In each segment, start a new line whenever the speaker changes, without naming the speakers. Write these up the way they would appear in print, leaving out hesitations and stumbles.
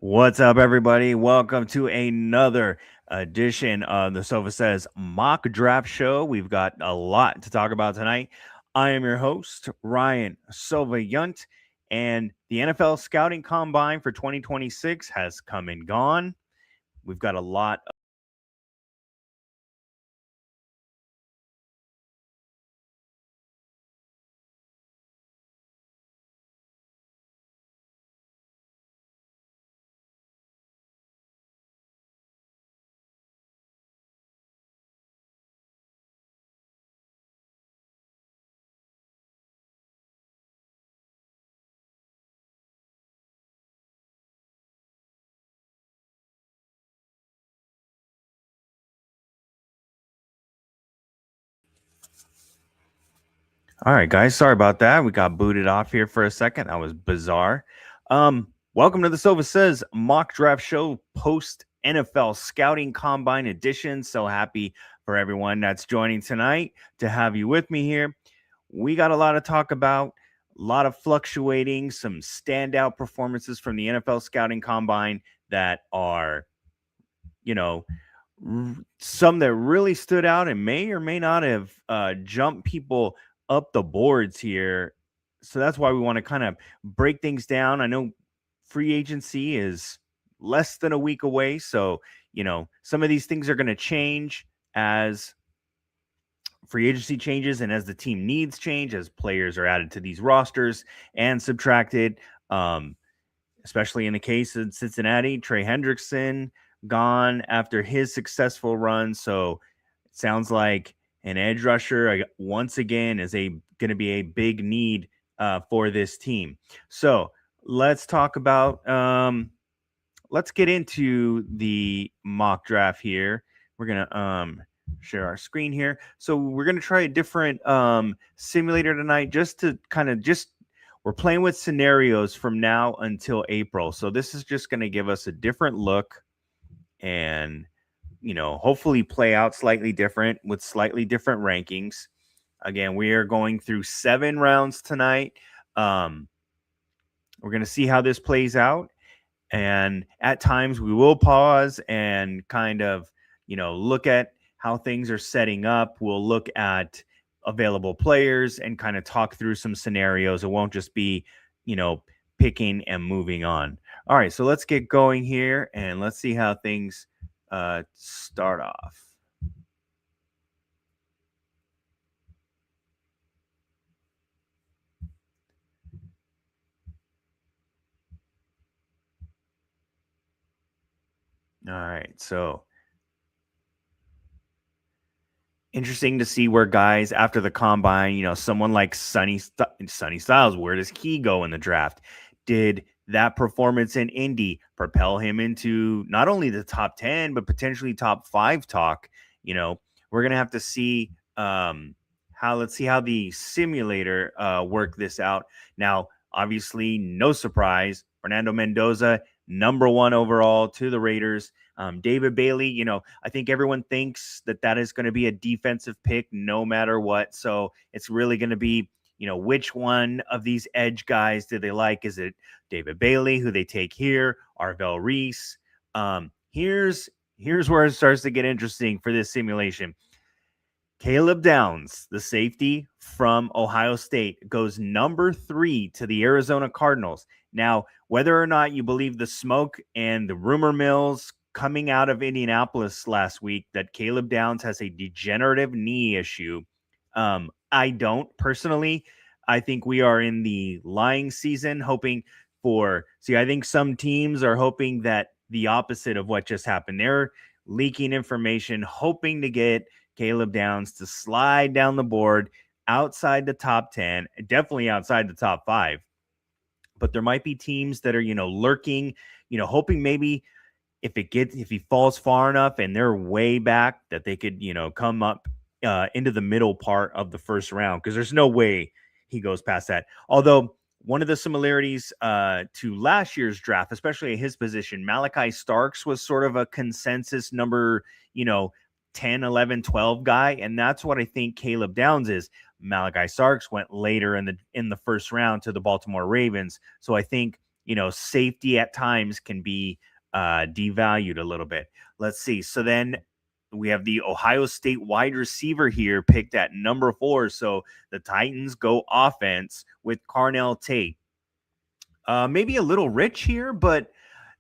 What's up, everybody? Welcome to another edition of the Sovah Says Mock Draft Show. We've got a lot to talk about tonight. I am your host, Ryan Sovah Yunt, and the NFL Scouting Combine for 2026 has come and gone. We've got a lot. All right, guys. Sorry about that. We got booted off here for a second. That was bizarre. Welcome to the Sova Says Mock Draft Show post NFL Scouting Combine edition. So happy for everyone that's joining tonight to have you with me here. We got a lot to talk about, a lot of fluctuating, some standout performances from the NFL Scouting Combine that are, you know, some that really stood out and may or may not have jumped people up the boards here. So that's why we want to kind of break things down. I know free agency is less than a week away. So, some of these things are going to change as free agency changes and as the team needs change, as players are added to these rosters and subtracted. Especially in the case of Cincinnati, Trey Hendrickson gone after his successful run. So it sounds like an edge rusher once again is going to be a big need for this team. So let's talk about. Let's get into the mock draft here. We're gonna share our screen here. So we're gonna try a different simulator tonight, just to kind of we're playing with scenarios from now until April. So this is just going to give us a different look and, hopefully play out slightly different with slightly different rankings. Again, we are going through 7 rounds tonight. We're going to see how this plays out. And at times we will pause and kind of, look at how things are setting up. We'll look at available players and kind of talk through some scenarios. It won't just be, picking and moving on. All right, so let's get going here and let's see how things start off. All right, so interesting to see where guys after the combine, someone like Sonny Styles, where does he go in the draft? Did that performance in Indy propel him into not only the top 10, but potentially top 5 talk? We're going to have to see let's see how the simulator work this out. Now, obviously, no surprise, Fernando Mendoza, number 1 overall to the Raiders. David Bailey, I think everyone thinks that is going to be a defensive pick no matter what. So it's really going to be, which one of these edge guys do they like? Is it David Bailey, who they take here, Arvell Reese? Here's where it starts to get interesting for this simulation. Caleb Downs, the safety from Ohio State, goes number 3 to the Arizona Cardinals. Now, whether or not you believe the smoke and the rumor mills coming out of Indianapolis last week that Caleb Downs has a degenerative knee issue, I don't personally. I think we are in the lying season, hoping I think some teams are hoping that the opposite of what just happened. They're leaking information, hoping to get Caleb Downs to slide down the board outside the top 10, definitely outside the top 5. But there might be teams that are, lurking, hoping maybe if he falls far enough and they're way back that they could, come up into the middle part of the first round, because there's no way he goes past that. Although one of the similarities to last year's draft, especially at his position, Malachi Starks was sort of a consensus number, 10, 11, 12 guy. And that's what I think Caleb Downs is. Malachi Starks went later in the first round to the Baltimore Ravens. So I think safety at times can be devalued a little bit. Let's see. So then we have the Ohio State wide receiver here picked at number 4. So the Titans go offense with Carnell Tate. Maybe a little rich here, but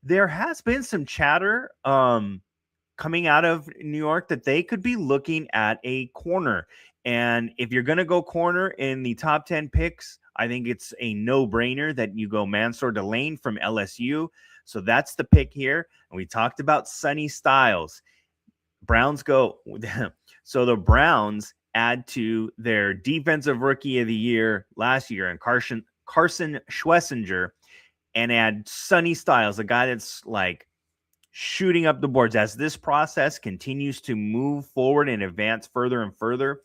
there has been some chatter coming out of New York that they could be looking at a corner. And if you're going to go corner in the top 10 picks, I think it's a no-brainer that you go Mansour Delane from LSU. So that's the pick here. And we talked about Sonny Styles. Browns go. So the Browns add to their defensive rookie of the year last year and Carson Schwessinger, and add Sonny Styles, a guy that's like shooting up the boards as this process continues to move forward and advance further and further.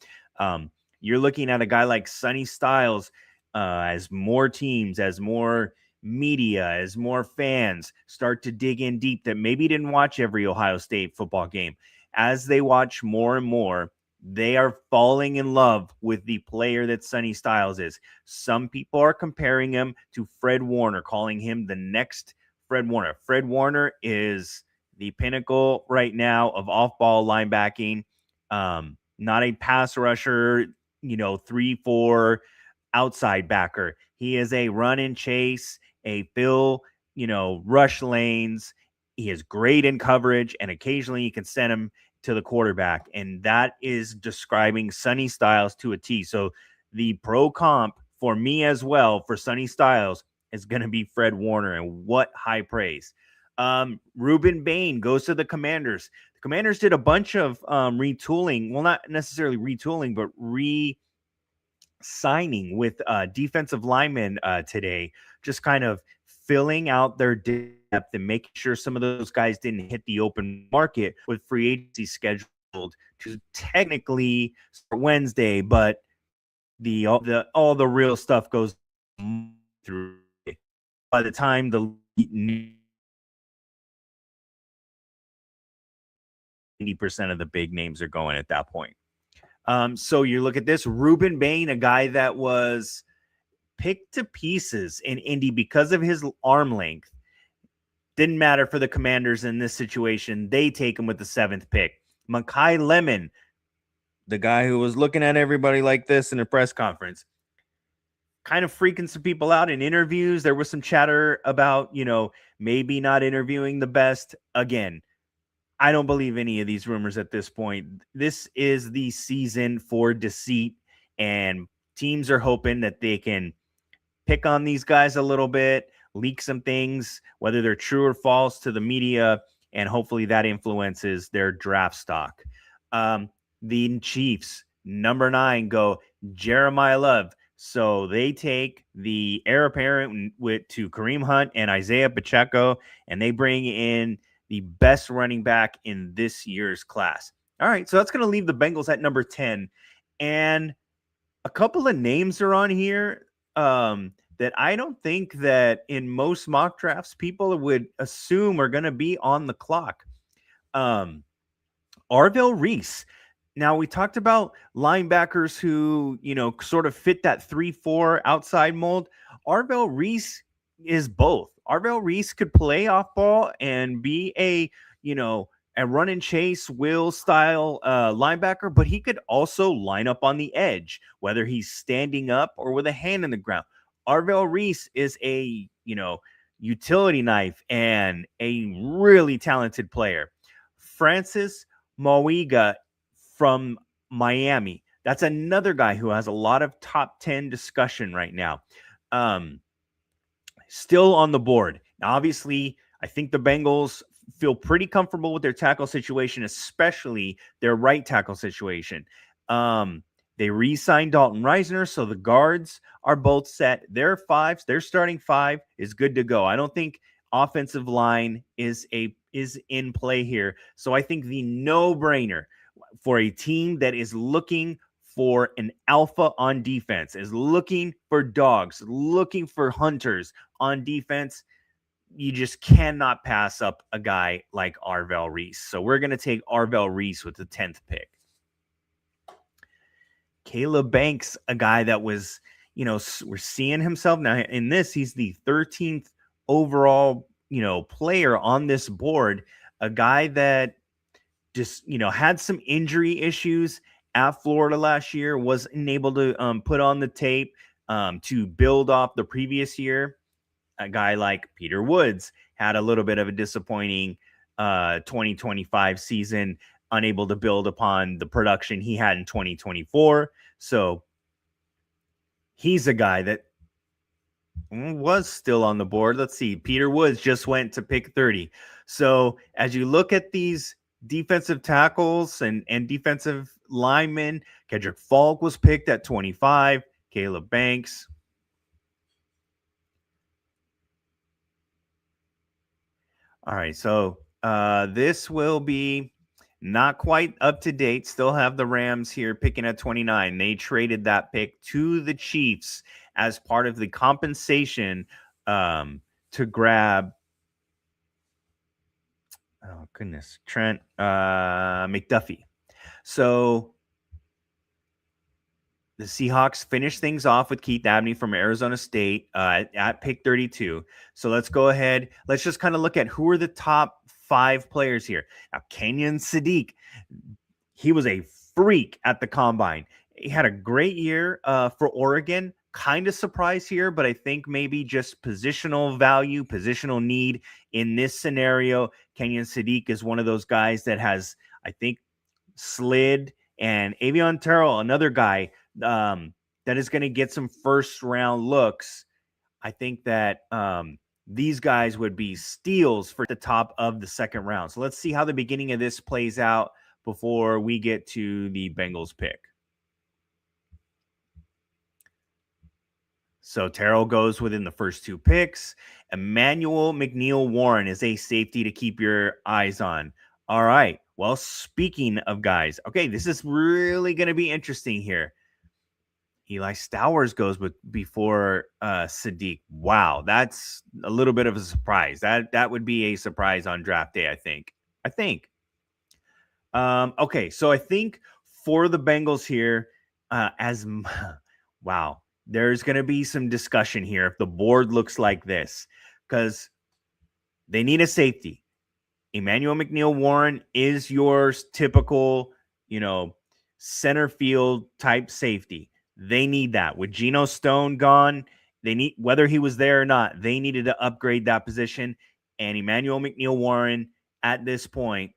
You're looking at a guy like Sonny Styles as more teams, as more media, as more fans start to dig in deep that maybe didn't watch every Ohio State football game. As they watch more and more, they are falling in love with the player that Sonny Styles is. Some people are comparing him to Fred Warner, calling him the next Fred Warner. Fred Warner is the pinnacle right now of off-ball linebacking. Not a pass rusher, 3-4 outside backer. He is a run and chase, a fill, rush lanes. He is great in coverage, and occasionally you can send him to the quarterback. And that is describing Sonny Styles to a T. So the pro comp for me as well for Sonny Styles is going to be Fred Warner, and what high praise. Ruben Bain goes to the Commanders. The Commanders did a bunch of retooling. Well, not necessarily retooling, but signing with defensive linemen today, just kind of filling out their depth and making sure some of those guys didn't hit the open market with free agency scheduled to technically start Wednesday, but all the real stuff goes through by the time the 90% of the big names are going at that point. So you look at this, Ruben Bain, a guy that was picked to pieces in Indy because of his arm length. Didn't matter for the Commanders in this situation. They take him with the 7th pick. Makai Lemon, the guy who was looking at everybody like this in a press conference, kind of freaking some people out in interviews. There was some chatter about, maybe not interviewing the best. Again, I don't believe any of these rumors at this point. This is the season for deceit, and teams are hoping that they can pick on these guys a little bit, leak some things, whether they're true or false, to the media, and hopefully that influences their draft stock. The Chiefs, number 9, go Jeremiah Love. So they take the heir apparent to Kareem Hunt and Isaiah Pacheco, and they bring in the best running back in this year's class. All right, so that's going to leave the Bengals at number 10. And a couple of names are on here that I don't think that in most mock drafts people would assume are going to be on the clock. Arvell Reese. Now, we talked about linebackers who, sort of fit that 3-4 outside mold. Arvell Reese is both. Arvell Reese could play off ball and be a run and chase will style linebacker, but he could also line up on the edge, whether he's standing up or with a hand in the ground. Arvell Reese is a, utility knife and a really talented player. Francis Mauiga from Miami. That's another guy who has a lot of top 10 discussion right now. Still on the board. Now, obviously, I think the Bengals feel pretty comfortable with their tackle situation, especially their right tackle situation. They re-signed Dalton Reisner, so the guards are both set. Their starting 5 is good to go. I don't think offensive line is in play here. So I think the no-brainer for a team that is looking for an alpha on defense, is looking for dogs, looking for hunters on defense, you just cannot pass up a guy like Arvell Reese. So we're going to take Arvell Reese with the 10th pick. Caleb Banks, a guy that was, we're seeing himself now in this. He's the 13th overall, player on this board, a guy that just, had some injury issues at Florida last year, wasn't able to put on the tape to build off the previous year. A guy like Peter Woods had a little bit of a disappointing 2025 season, unable to build upon the production he had in 2024. So he's a guy that was still on the board. Let's see. Peter Woods just went to pick 30. So as you look at these defensive tackles and defensive linemen, Kedrick Falk was picked at 25. Caleb Banks. All right. So this will be not quite up to date. Still have the Rams here picking at 29. They traded that pick to the Chiefs as part of the compensation to grab, oh goodness, Trent McDuffie. So the Seahawks finished things off with Keith Abney from Arizona State at pick 32. So let's go ahead. Let's just kind of look at who are the top 5 players here. Now, Kenyon Sadiq, he was a freak at the combine. He had a great year for Oregon. Kind of surprised here, but I think maybe just positional value, positional need in this scenario. Kenyon Sadiq is one of those guys that has, I think, slid. And Avion Terrell, another guy that is going to get some first round looks. I think that these guys would be steals for the top of the second round. So let's see how the beginning of this plays out before we get to the Bengals pick. So Terrell goes within the first 2 picks. Emmanuel McNeil-Warren is a safety to keep your eyes on. All right. Well, speaking of guys, okay, this is really going to be interesting here. Eli Stowers goes before Sadiq. Wow, that's a little bit of a surprise. That would be a surprise on draft day, I think. Okay, so I think for the Bengals here, wow, there's going to be some discussion here if the board looks like this, because they need a safety. Emmanuel McNeil-Warren is your typical, center field type safety. They need that. With Geno Stone gone, they need, whether he was there or not, they needed to upgrade that position. And Emmanuel McNeil-Warren at this point,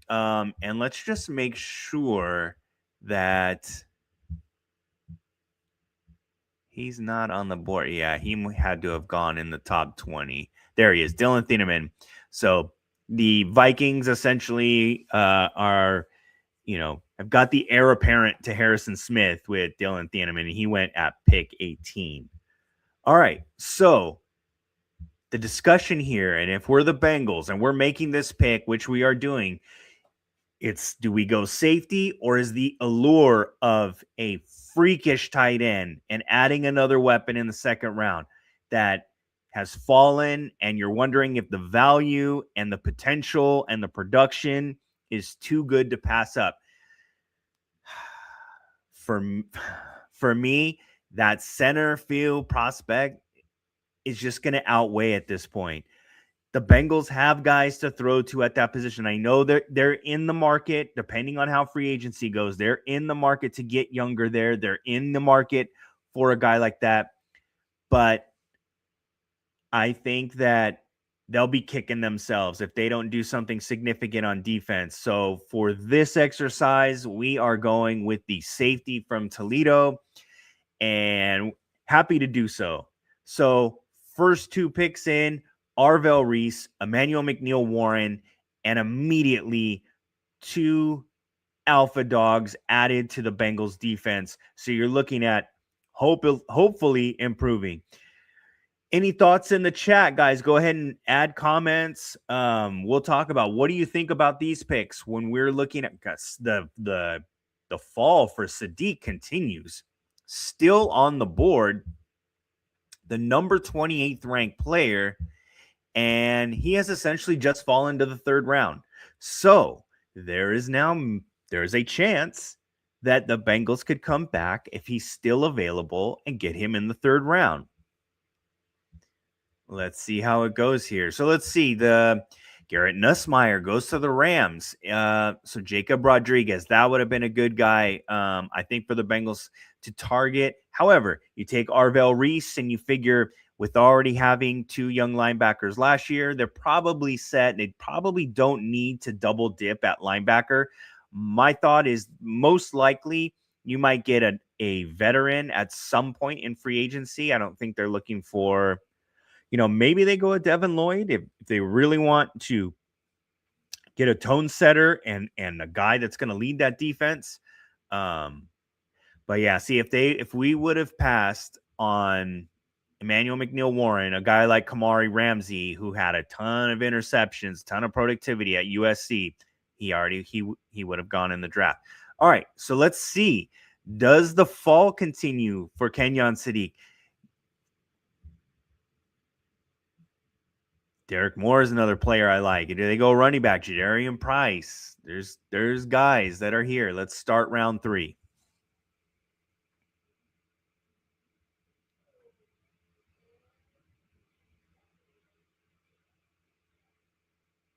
and let's just make sure that he's not on the board. Yeah, he had to have gone in the top 20. There he is, Dylan Thieneman. So the Vikings essentially are, have got the heir apparent to Harrison Smith with Dylan Thieneman, and he went at pick 18. All right, so the discussion here, and if we're the Bengals and we're making this pick, which we are doing, it's, do we go safety, or is the allure of a freakish tight end and adding another weapon in the second round that has fallen, and you're wondering if the value and the potential and the production is too good to pass up? For me, that center field prospect is just going to outweigh at this point. The Bengals have guys to throw to at that position. I know they're in the market, depending on how free agency goes. They're in the market to get younger there. They're in the market for a guy like that. But I think that they'll be kicking themselves if they don't do something significant on defense. So for this exercise, we are going with the safety from Toledo, and happy to do so. So first 2 picks in, Arvell Reese, Emmanuel McNeil-Warren, and immediately 2 alpha dogs added to the Bengals defense. So you're looking at hopefully improving. Any thoughts in the chat, guys? Go ahead and add comments. We'll talk about, what do you think about these picks when we're looking at the fall for Sadiq continues. Still on the board, the number 28th ranked player, and he has essentially just fallen to the 3rd round. So there is a chance that the Bengals could come back if he's still available and get him in the 3rd round. Let's see how it goes here. So let's see. The Garrett Nussmeier goes to the Rams. So Jacob Rodriguez, that would have been a good guy, I think, for the Bengals to target. However, you take Arvell Reese and you figure with already having two young linebackers last year, they're probably set. They probably don't need to double dip at linebacker. My thought is most likely you might get a veteran at some point in free agency. I don't think they're looking for, maybe they go with Devin Lloyd if they really want to get a tone setter and a guy that's going to lead that defense. Um, but yeah, see if we would have passed on Emmanuel McNeil Warren, a guy like Kamari Ramsey who had a ton of interceptions, ton of productivity at USC, he would have gone in the draft. All right, so let's see. Does the fall continue for Kenyon Sadiq? Derek Moore is another player I like. Do they go running back? Jadarian Price. There's guys that are here. Let's start round 3.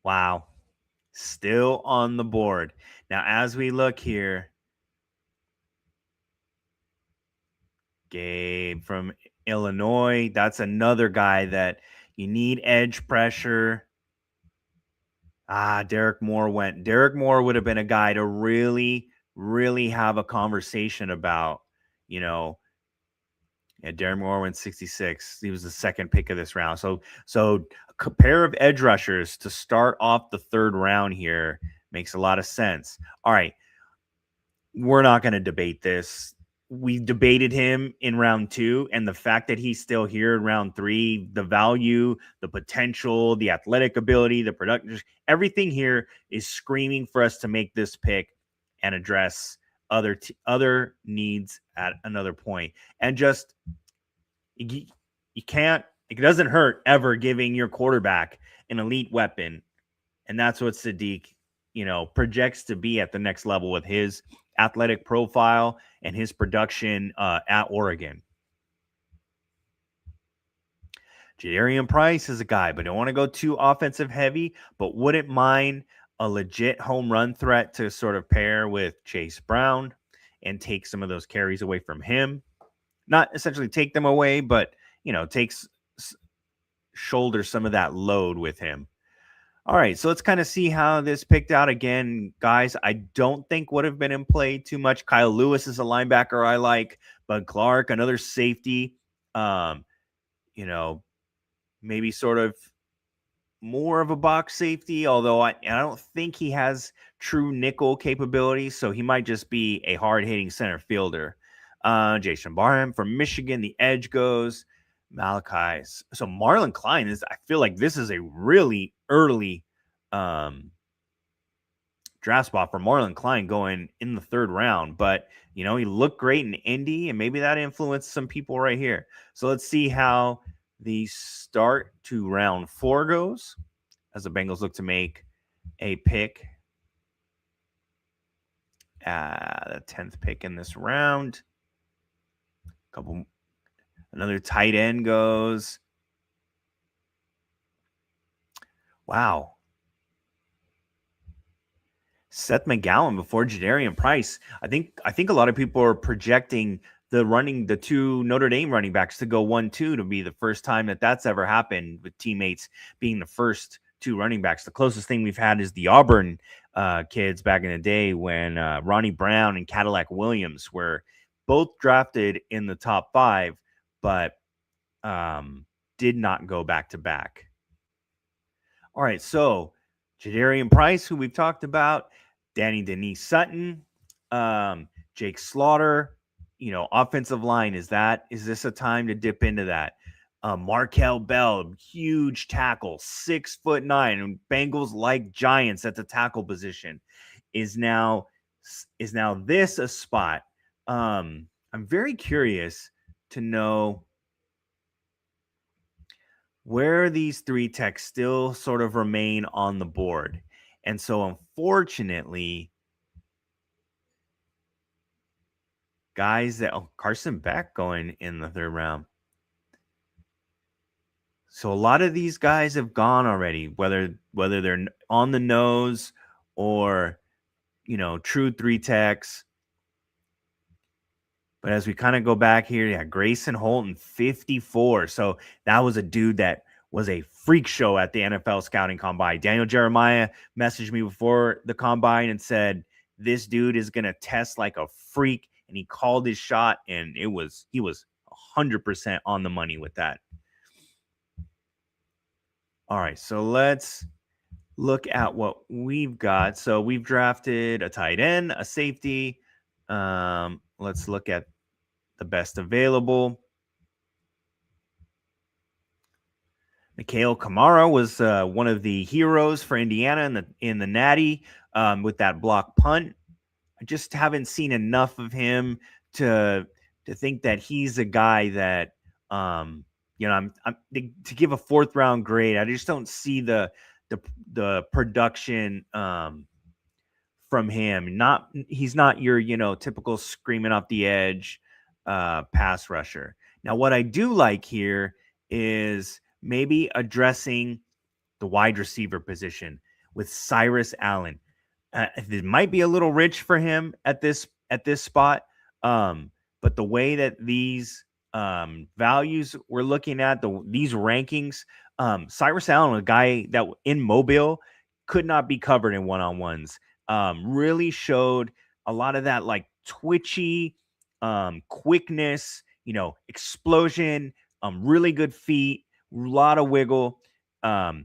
Wow. Still on the board. Now, as we look here, Gabe from Illinois. That's another guy that you need edge pressure. Derek Moore went. Derek Moore would have been a guy to really, really have a conversation about, you know. Yeah, Derek Moore went 66. He was the second pick of this round. So a pair of edge rushers to start off the third round here makes a lot of sense. All right. We're not going to debate this. We debated him in round 2, and the fact that he's still here in round 3, the value, the potential, the athletic ability, the production, everything here is screaming for us to make this pick and address other needs at another point. And just you can't, it doesn't hurt ever giving your quarterback an elite weapon, and that's what Sadiq, projects to be at the next level with his athletic profile and his production at Oregon. Jadarian Price is a guy, but don't want to go too offensive heavy, but wouldn't mind a legit home run threat to sort of pair with Chase Brown and take some of those carries away from him. Not essentially take them away, but, shoulder some of that load with him. All right, so let's kind of see how this picked out. Again, guys, I don't think would have been in play too much. Kyle Lewis is a linebacker I like. Bud Clark, another safety. You know, maybe sort of more of a box safety, although I don't think he has true nickel capabilities, so he might just be a hard-hitting center fielder. Jason Barham from Michigan, the edge goes. Malachi. So Marlon Klein I feel like this is a really early draft spot for Marlon Klein going in the third round. But, he looked great in Indy, and maybe that influenced some people right here. So let's see how the start to round 4 goes as the Bengals look to make a pick. The 10th pick in this round. Another tight end goes. Wow. Seth McGowan before Jadarian Price. I think a lot of people are projecting the two Notre Dame running backs to go 1-2 to be the first time that's ever happened, with teammates being the first two running backs. The closest thing we've had is the Auburn kids back in the day when Ronnie Brown and Cadillac Williams were both drafted in the top 5, but did not go back to back. All right, so Jadarian Price, who we've talked about, Danny Denise Sutton, Jake Slaughter, offensive line. Is this a time to dip into that? Markel Bell, huge tackle, 6'9", and Bengals like giants at the tackle position. Is now this a spot? I'm very curious to know where these 3 techs still sort of remain on the board. And so, unfortunately, guys Carson Beck going in the third round. So a lot of these guys have gone already, whether they're on the nose or true three techs. But as we kind of go back here, yeah, Grayson Holton, 54. So that was a dude that was a freak show at the NFL scouting combine. Daniel Jeremiah messaged me before the combine and said, this dude is going to test like a freak. And he called his shot, and he was 100% on the money with that. All right, so let's look at what we've got. So we've drafted a tight end, a safety. Let's look at the best available. Mikhail Kamara was one of the heroes for Indiana in the Natty with that block punt. I just haven't seen enough of him to think that he's a guy that I'm to give a fourth round grade. I just don't see the production from him. He's not your typical screaming off the edge pass rusher. Now, what I do like here is maybe addressing the wide receiver position with Cyrus Allen. It might be a little rich for him at this spot, but the way that these values we're looking at, these rankings, Cyrus Allen, a guy that in Mobile could not be covered in one-on-ones, really showed a lot of that like twitchy quickness, explosion, really good feet, a lot of wiggle. A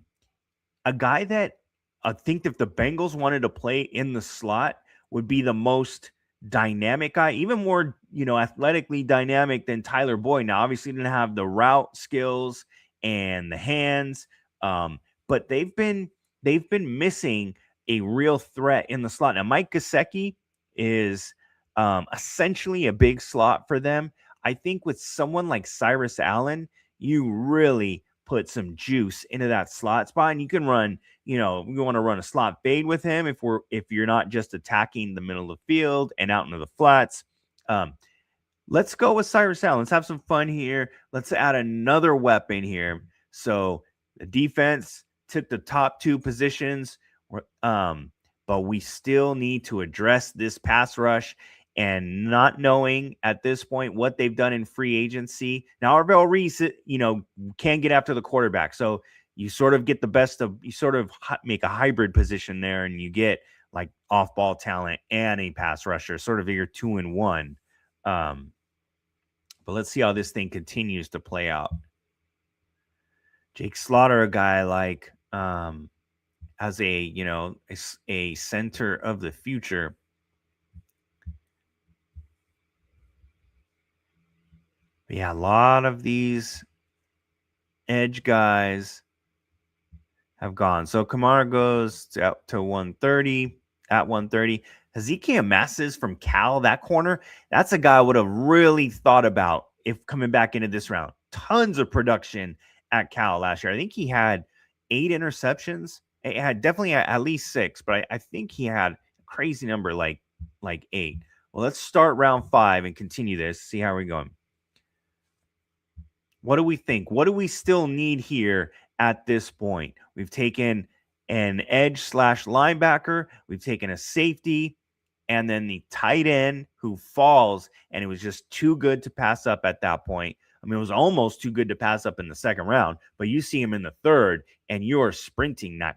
guy that I think if the Bengals wanted to play in the slot would be the most dynamic guy, even more, athletically dynamic than Tyler Boyd. Now, obviously, didn't have the route skills and the hands, but they've been missing a real threat in the slot. Now, Mike Gesicki is essentially a big slot for them. I think with someone like Cyrus Allen, you really put some juice into that slot spot, and you can run, we want to run a slot fade with him if you're not just attacking the middle of the field and out into the flats. Let's go with Cyrus Allen. Let's have some fun here. Let's add another weapon here. So the defense took the top two positions, but we still need to address this pass rush. And not knowing at this point what they've done in free agency. Now, Arvell Reese, can get after the quarterback. So you sort of get the best of, you sort of make a hybrid position there, and you get like off-ball talent and a pass rusher, sort of your 2-in-1. But let's see how this thing continues to play out. Jake Slaughter, a guy like as a center of the future. But yeah, a lot of these edge guys have gone. So Kamara goes to 130 at 130. Hezekiah Masses from Cal, that corner, that's a guy I would have really thought about if coming back into this round. Tons of production at Cal last year. I think he had 8 interceptions. He had definitely at least 6, but I think he had a crazy number like 8. Well, let's start round 5 and continue this. See how we're going. What do we think? What do we still need here at this point? We've taken an edge / linebacker. We've taken a safety, and then the tight end who falls, and it was just too good to pass up at that point. I mean, it was almost too good to pass up in the second round, but you see him in the third, and you're sprinting that,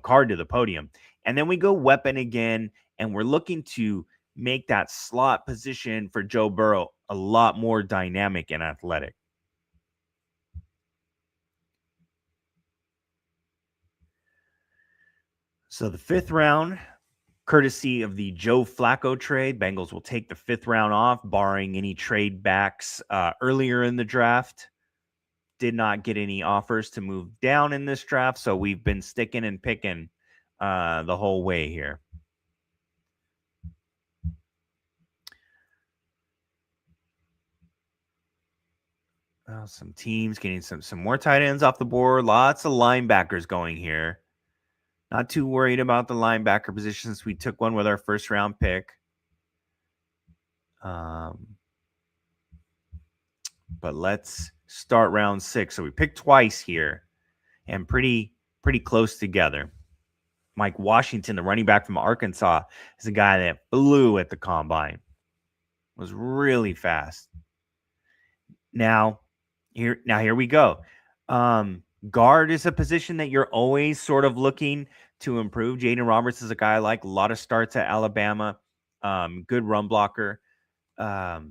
card to the podium. And then we go weapon again, and we're looking to make that slot position for Joe Burrow a lot more dynamic and athletic. So the 5th round, courtesy of the Joe Flacco trade, Bengals will take the 5th round off, barring any trade backs earlier in the draft. Did not get any offers to move down in this draft, so we've been sticking and picking the whole way here. Some teams getting some more tight ends off the board. Lots of linebackers going here. Not too worried about the linebacker position since we took one with our first round pick. But let's start round 6. So we picked twice here and pretty close together. Mike Washington, the running back from Arkansas, is a guy that flew at the combine. Was really fast. Now here we go. Guard is a position that you're always sort of looking to improve. Jaden Roberts is a guy I like. A lot of starts at Alabama. Good run blocker. But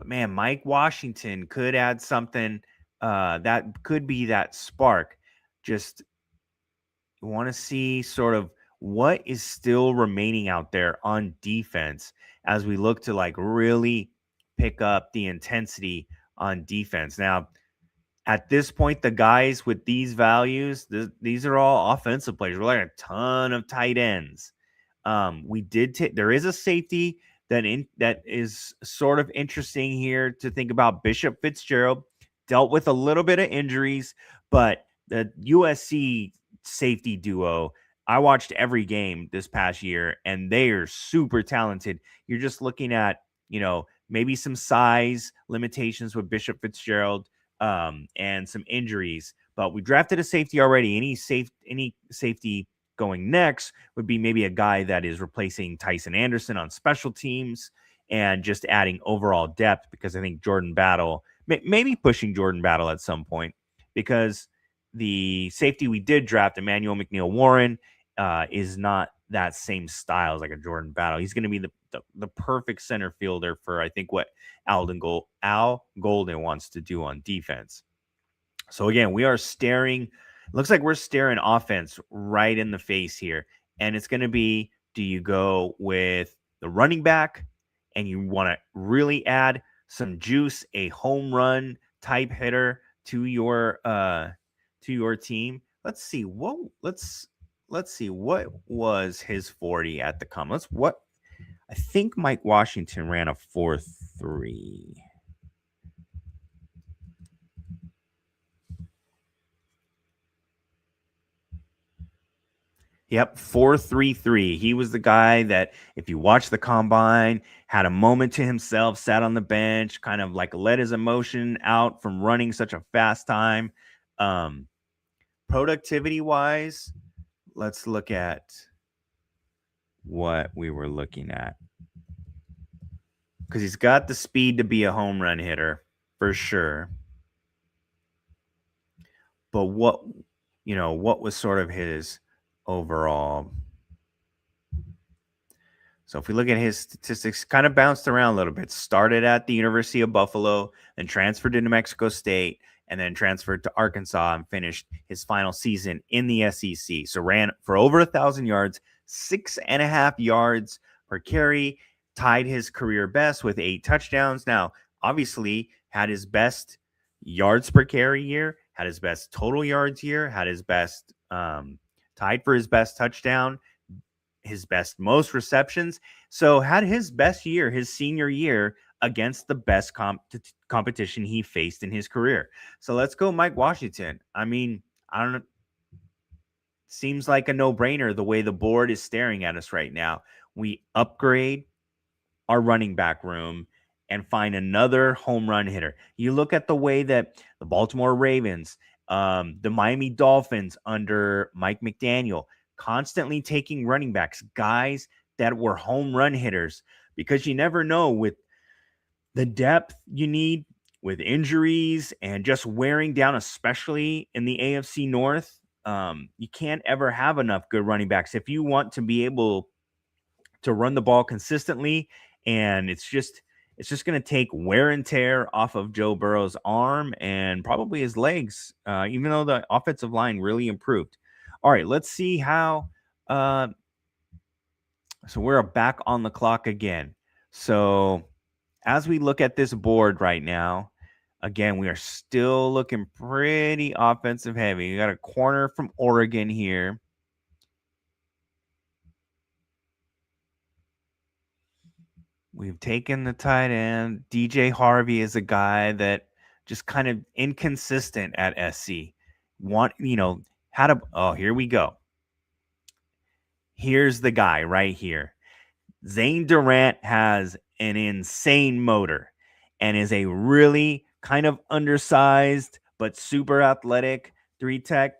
man, Mike Washington could add something that could be that spark. Just want to see sort of what is still remaining out there on defense as we look to like really pick up the intensity on defense. Now, at this point, the guys with these values, these are all offensive players. We're like a ton of tight ends. We did there is a safety that is sort of interesting here to think about. Bishop Fitzgerald dealt with a little bit of injuries, but the USC safety duo, I watched every game this past year, and they are super talented. You're just looking at, maybe some size limitations with Bishop Fitzgerald, and some injuries, but we drafted a safety already. Any safety going next would be maybe a guy that is replacing Tyson Anderson on special teams and just adding overall depth, because I think Jordan Battle, maybe pushing Jordan Battle at some point, because the safety we did draft, Emmanuel McNeil-Warren, is not that same style as like a Jordan Battle. He's going to be the perfect center fielder for, I think, what Al Golden wants to do on defense. So again, we are staring. Looks like we're staring offense right in the face here. And it's going to be, do you go with the running back and you want to really add some juice, a home run type hitter to your team? Let's see what was his 40 at the combine. I think Mike Washington ran a 4.3. Yep, 4.33. He was the guy that, if you watch the combine, had a moment to himself, sat on the bench, kind of like let his emotion out from running such a fast time. Productivity wise, let's look at what we were looking at, because he's got the speed to be a home run hitter for sure. But what was sort of his overall? So if we look at his statistics, kind of bounced around a little bit. Started at the University of Buffalo, then transferred to New Mexico State, and then transferred to Arkansas and finished his final season in the SEC. So ran for over 1,000 yards, 6.5 yards per carry, tied his career best with 8 touchdowns. Now, obviously, had his best yards per carry year, had his best total yards year, had his best tied for his best touchdown, his best most receptions. So had his best year, his senior year, against the best competition he faced in his career. So let's go Mike Washington. I mean, I don't know. Seems like a no-brainer the way the board is staring at us right now. We upgrade our running back room and find another home run hitter. You look at the way that the Baltimore Ravens, the Miami Dolphins under Mike McDaniel, constantly taking running backs, guys that were home run hitters, because you never know with the depth you need, with injuries and just wearing down, especially in the AFC North. You can't ever have enough good running backs if you want to be able to run the ball consistently. And it's just going to take wear and tear off of Joe Burrow's arm and probably his legs, even though the offensive line really improved. All right, let's see how. So we're back on the clock again. So as we look at this board right now, again, we are still looking pretty offensive heavy. We got a corner from Oregon here. We've taken the tight end. DJ Harvey is a guy that just kind of inconsistent at SC. Here we go. Here's the guy right here. Zane Durant has an insane motor and is a really kind of undersized, but super athletic, 3 tech.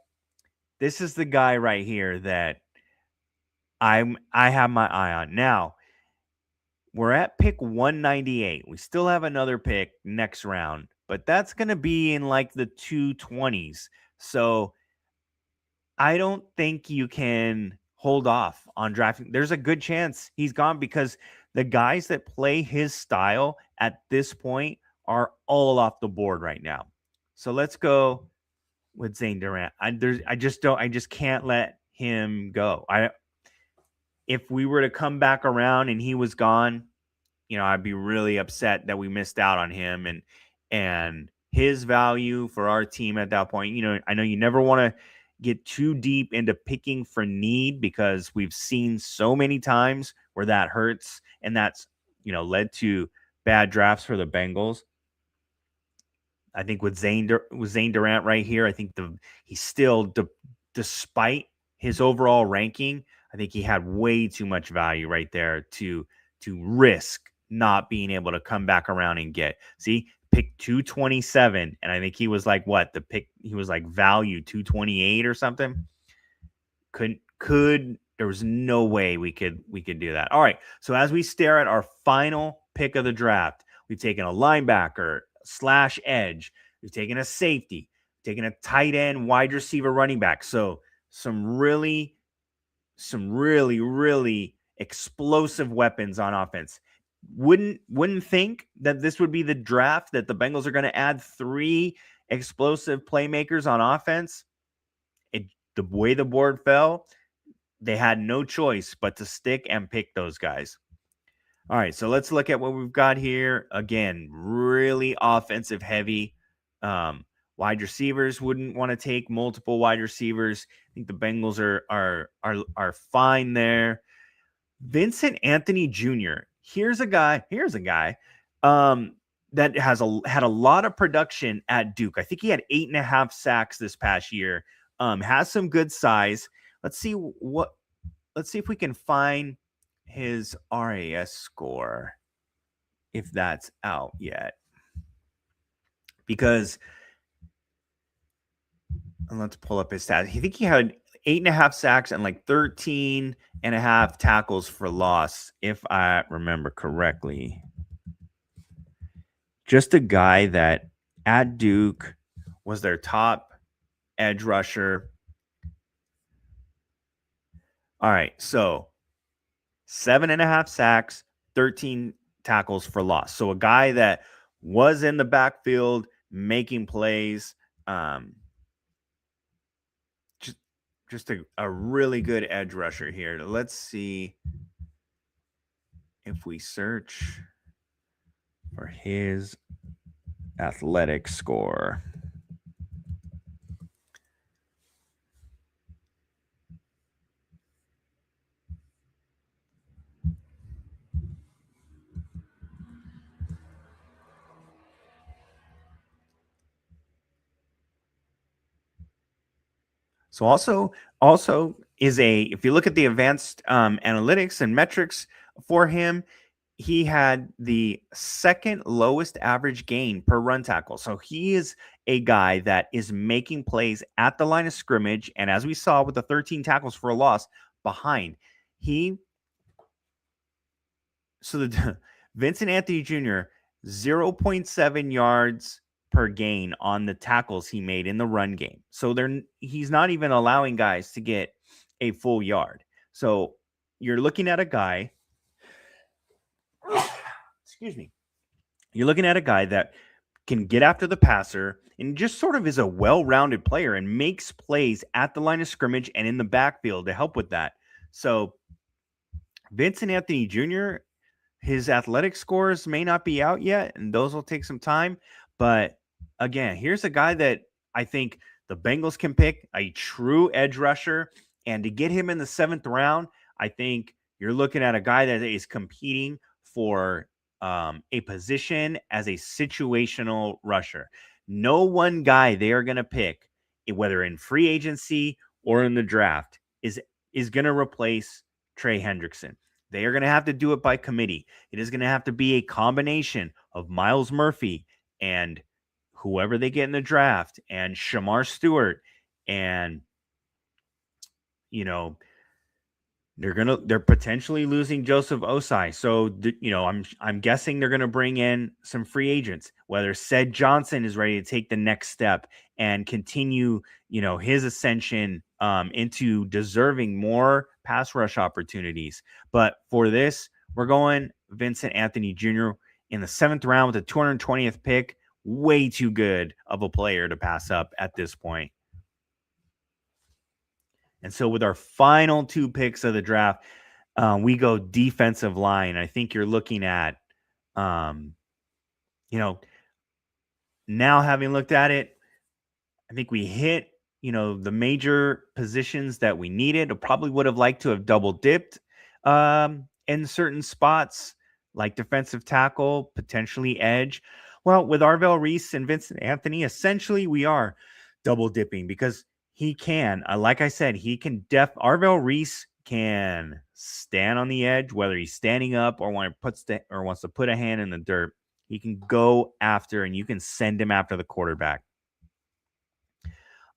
This is the guy right here that I have my eye on. Now, we're at pick 198. We still have another pick next round, but that's going to be in like the 220s. So I don't think you can hold off on drafting. There's a good chance he's gone because the guys that play his style at this point are all off the board right now. So let's go with Zane Durant. I just can't let him go. If we were to come back around and he was gone, I'd be really upset that we missed out on him and his value for our team at that point. I know you never want to get too deep into picking for need because we've seen so many times where that hurts and that's, led to bad drafts for the Bengals. I think with Zane Durant right here, I think he's still despite his overall ranking, I think he had way too much value right there to risk not being able to come back around and get. See, pick 227, and I think he was like he was like value 228 or something. There was no way we could do that. All right, so as we stare at our final pick of the draft, we've taken a linebacker / edge, we've taken a safety, taken a tight end, wide receiver, running back. So some really explosive weapons on offense. Wouldn't think that this would be the draft that the Bengals are going to add 3 explosive playmakers on offense. The way the board fell, they had no choice but to stick and pick those guys. All right, so let's look at what we've got here. Again, really offensive heavy. Wide receivers wouldn't want to take multiple wide receivers. I think the Bengals are fine there. Vincent Anthony Jr. Here's a guy that had a lot of production at Duke. I think he had 8.5 sacks this past year. Has some good size. Let's see if we can find his RAS score, if that's out yet. Because let's pull up his stats. I think he had 8.5 sacks and like 13.5 tackles for loss, if I remember correctly. Just a guy that at Duke was their top edge rusher. All right, so 7.5 sacks, 13 tackles for loss. So a guy that was in the backfield making plays. Just a really good edge rusher here. Let's see if we search for his athletic score. So also is if you look at the advanced analytics and metrics for him, he had the second lowest average gain per run tackle. So he is a guy that is making plays at the line of scrimmage. And as we saw with the 13 tackles for a loss behind, Vincent Anthony Jr., 0.7 yards per gain on the tackles he made in the run game. So he's not even allowing guys to get a full yard. So you're looking at a guy, excuse me, you're looking at a guy that can get after the passer and just sort of is a well-rounded player and makes plays at the line of scrimmage and in the backfield to help with that. So Vincent Anthony Jr., his athletic scores may not be out yet, and those will take some time. But again, here's a guy that I think the Bengals can pick, a true edge rusher. And to get him in the 7th round, I think you're looking at a guy that is competing for a position as a situational rusher. No one guy they are going to pick, whether in free agency or in the draft, is going to replace Trey Hendrickson. They are going to have to do it by committee. It is going to have to be a combination of Myles Murphy and whoever they get in the draft and Shamar Stewart and, you know, they're potentially losing Joseph Osai. So I'm guessing they're gonna bring in some free agents. Whether Ced Johnson is ready to take the next step and continue, his ascension into deserving more pass rush opportunities. But for this, we're going Vincent Anthony Jr. in the 7th round with the 220th pick. Way too good of a player to pass up at this point. And so with our final 2 picks of the draft, we go defensive line. I think you're looking at, now having looked at it, I think we hit, the major positions that we needed. I probably would have liked to have double dipped in certain spots like defensive tackle, potentially edge. Well, with Arvell Reese and Vincent Anthony, essentially we are double dipping because he can, like I said, he can Arvell Reese can stand on the edge, whether he's standing up or wants to put a hand in the dirt. He can go after, and you can send him after the quarterback.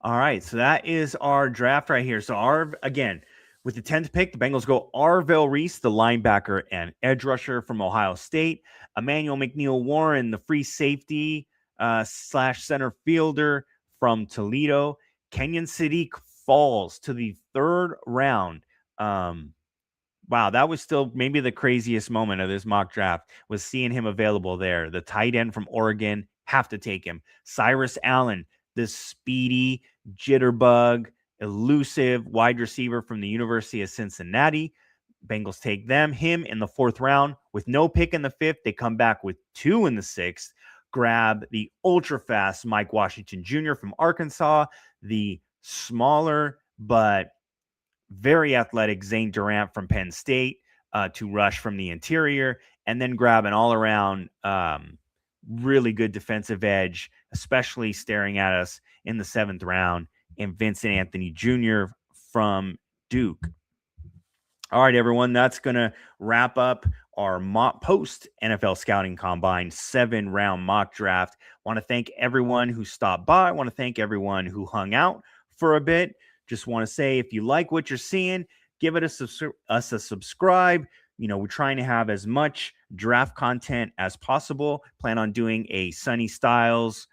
All right, so that is our draft right here. So again, with the 10th pick, the Bengals go Arvell Reese, the linebacker and edge rusher from Ohio State. Emmanuel McNeil Warren, the free safety / center fielder from Toledo. Kenyon Sadiq falls to the 3rd round. Wow, that was still maybe the craziest moment of this mock draft, was seeing him available there. The tight end from Oregon, have to take him. Cyrus Allen, the speedy, jitterbug, elusive wide receiver from the University of Cincinnati. Bengals take him in the 4th round. With no pick in the 5th, they come back with 2 in the 6th. Grab the ultra-fast Mike Washington Jr. from Arkansas, the smaller but very athletic Zane Durant from Penn State to rush from the interior, and then grab an all-around really good defensive edge, especially staring at us in the 7th round, and Vincent Anthony Jr. from Duke. All right, everyone, that's going to wrap up our post NFL Scouting Combine 7-round mock draft. Want to thank everyone who stopped by. I want to thank everyone who hung out for a bit. Just want to say, if you like what you're seeing, give it us a subscribe. We're trying to have as much draft content as possible. Plan on doing a Sonny Styles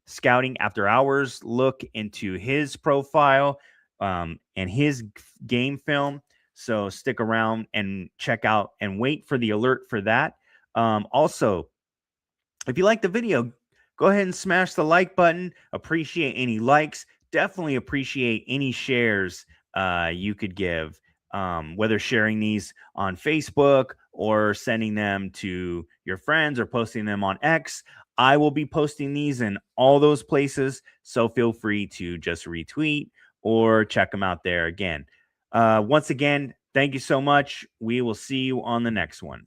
scouting after hours look into his profile and his game film. So stick around and check out and wait for the alert for that. Also, if you like the video, go ahead and smash the like button. Appreciate any likes. Definitely appreciate any shares you could give, whether sharing these on Facebook or sending them to your friends or posting them on X. I will be posting these in all those places, so feel free to just retweet or check them out there again. Once again, thank you so much. We will see you on the next one.